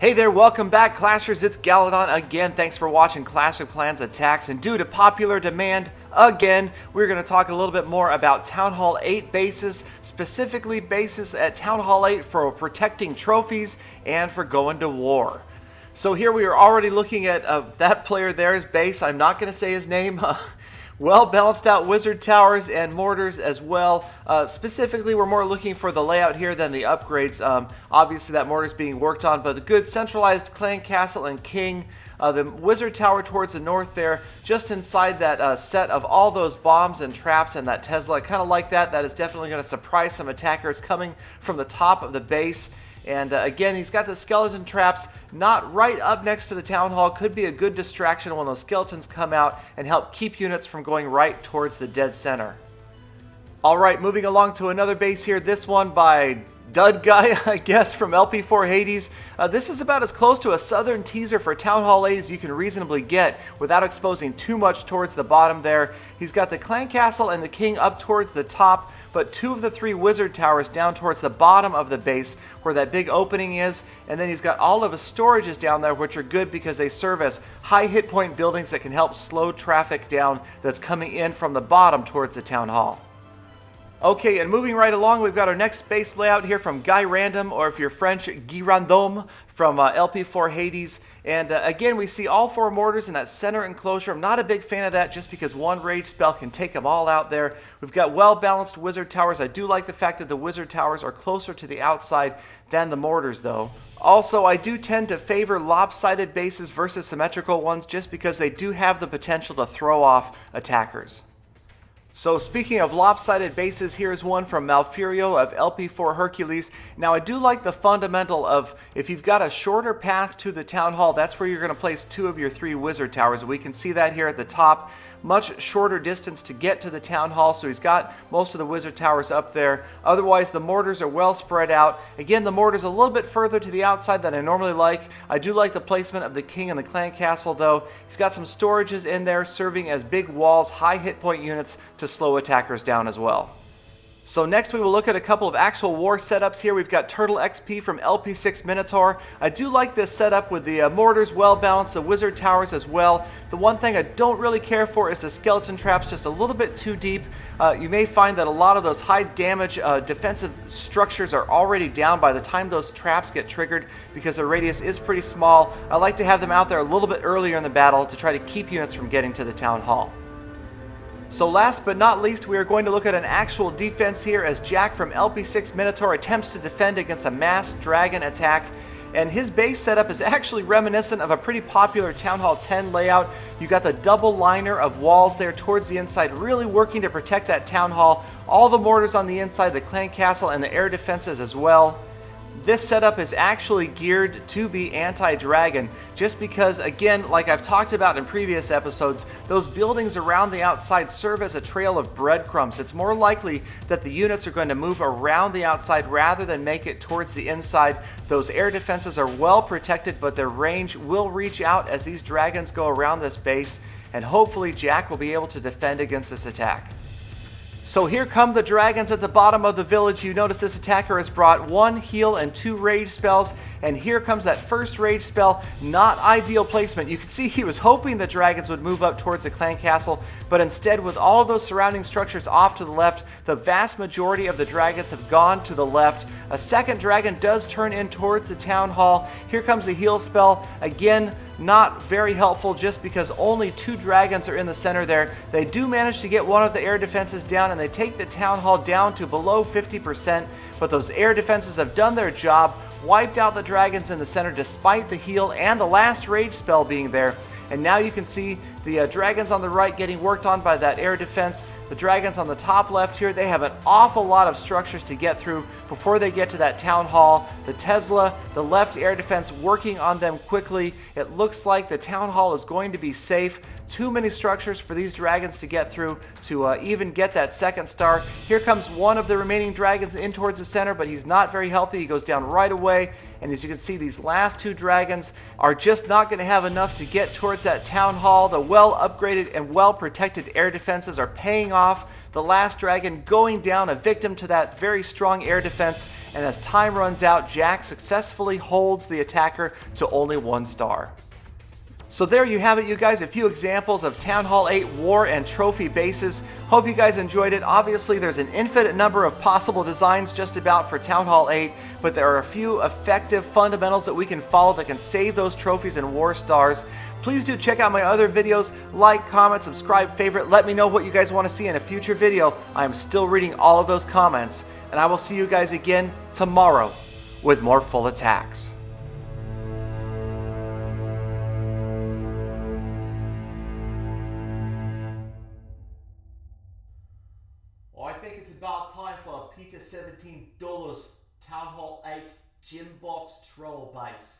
Hey there, welcome back Clashers, it's Galadon again. Thanks for watching Clash of Clans Attacks, and due to popular demand, again, we're going to talk a little bit more about Town Hall 8 bases, specifically bases at Town Hall 8 for protecting trophies and for going to war. So here we are already looking at that player there's base. I'm not going to say his name. Well balanced out wizard towers and mortars as well. Specifically, we're more looking for the layout here than the upgrades. Obviously that mortar is being worked on, but a good centralized clan castle and king. The wizard tower towards the north there, just inside that set of all those bombs and traps and that Tesla. I kind of like that. That is definitely going to surprise some attackers coming from the top of the base. And again, he's got the skeleton traps not right up next to the town hall. Could be a good distraction when those skeletons come out and help keep units from going right towards the dead center. All right, moving along to another base here. This one by Dud Guy, I guess, from LP4 Hades. This is about as close to a southern teaser for Town Hall 8 as you can reasonably get without exposing too much towards the bottom there. He's got the clan castle and the king up towards the top, but two of the three wizard towers down towards the bottom of the base where that big opening is, and then he's got all of his storages down there, which are good because they serve as high hit point buildings that can help slow traffic down that's coming in from the bottom towards the town hall. Okay, and moving right along, we've got our next base layout here from Guy Random, or if you're French, Guy Random from LP4 Hades. And again, we see all four mortars in that center enclosure. I'm not a big fan of that just because one rage spell can take them all out there. We've got well-balanced wizard towers. I do like the fact that the wizard towers are closer to the outside than the mortars, though. Also, I do tend to favor lopsided bases versus symmetrical ones just because they do have the potential to throw off attackers. So speaking of lopsided bases, here's one from Malfurio of LP4 Hercules. Now I do like the fundamental of if you've got a shorter path to the town hall, that's where you're going to place two of your three wizard towers. We can see that here at the top. Much shorter distance to get to the town hall, so he's got most of the wizard towers up there. Otherwise, the mortars are well spread out. Again, the mortar's a little bit further to the outside than I normally like. I do like the placement of the king and the clan castle, though. He's got some storages in there serving as big walls, high hit point units to slow attackers down as well. So next we will look at a couple of actual war setups here. We've got Turtle XP from LP6 Minotaur. I do like this setup with the mortars well balanced, the wizard towers as well. The one thing I don't really care for is the skeleton traps just a little bit too deep. You may find that a lot of those high damage defensive structures are already down by the time those traps get triggered because the radius is pretty small. I like to have them out there a little bit earlier in the battle to try to keep units from getting to the town hall. So last but not least, we are going to look at an actual defense here as Jack from LP6 Minotaur attempts to defend against a masked dragon attack. And his base setup is actually reminiscent of a pretty popular Town Hall 10 layout. You got the double liner of walls there towards the inside, really working to protect that town hall. All the mortars on the inside, the clan castle, and the air defenses as well. This setup is actually geared to be anti-dragon just because, again, like I've talked about in previous episodes, those buildings around the outside serve as a trail of breadcrumbs. It's more likely that the units are going to move around the outside rather than make it towards the inside. Those air defenses are well protected, but their range will reach out as these dragons go around this base, and hopefully Jack will be able to defend against this attack. So here come the dragons at the bottom of the village. You notice this attacker has brought one heal and two rage spells, and here comes that first rage spell. Not ideal placement. You can see he was hoping the dragons would move up towards the clan castle, but instead with all of those surrounding structures off to the left, the vast majority of the dragons have gone to the left. A second dragon does turn in towards the town hall. Here comes the heal spell. Again, not very helpful just because only two dragons are in the center there. They do manage to get one of the air defenses down and they take the town hall down to below 50%, but those air defenses have done their job, wiped out the dragons in the center despite the heal and the last rage spell being there. And now you can see the dragons on the right getting worked on by that air defense. The dragons on the top left here, they have an awful lot of structures to get through before they get to that town hall. The Tesla, the left air defense working on them quickly. It looks like the town hall is going to be safe. Too many structures for these dragons to get through to even get that second star. Here comes one of the remaining dragons in towards the center, but he's not very healthy. He goes down right away. And as you can see, these last two dragons are just not going to have enough to get towards that town hall. The well upgraded and well protected air defenses are paying off. The last dragon going down a victim to that very strong air defense, and as time runs out, Jack successfully holds the attacker to only 1 star. So there you have it, you guys, a few examples of Town Hall 8 war and trophy bases. Hope you guys enjoyed it. Obviously, there's an infinite number of possible designs just about for Town Hall 8, but there are a few effective fundamentals that we can follow that can save those trophies and war stars. Please do check out my other videos. Like, comment, subscribe, favorite. Let me know what you guys want to see in a future video. I am still reading all of those comments, and I will see you guys again tomorrow with more full attacks. I think it's about time for a Peter $17 Town Hall 8 Gym Box Troll Base.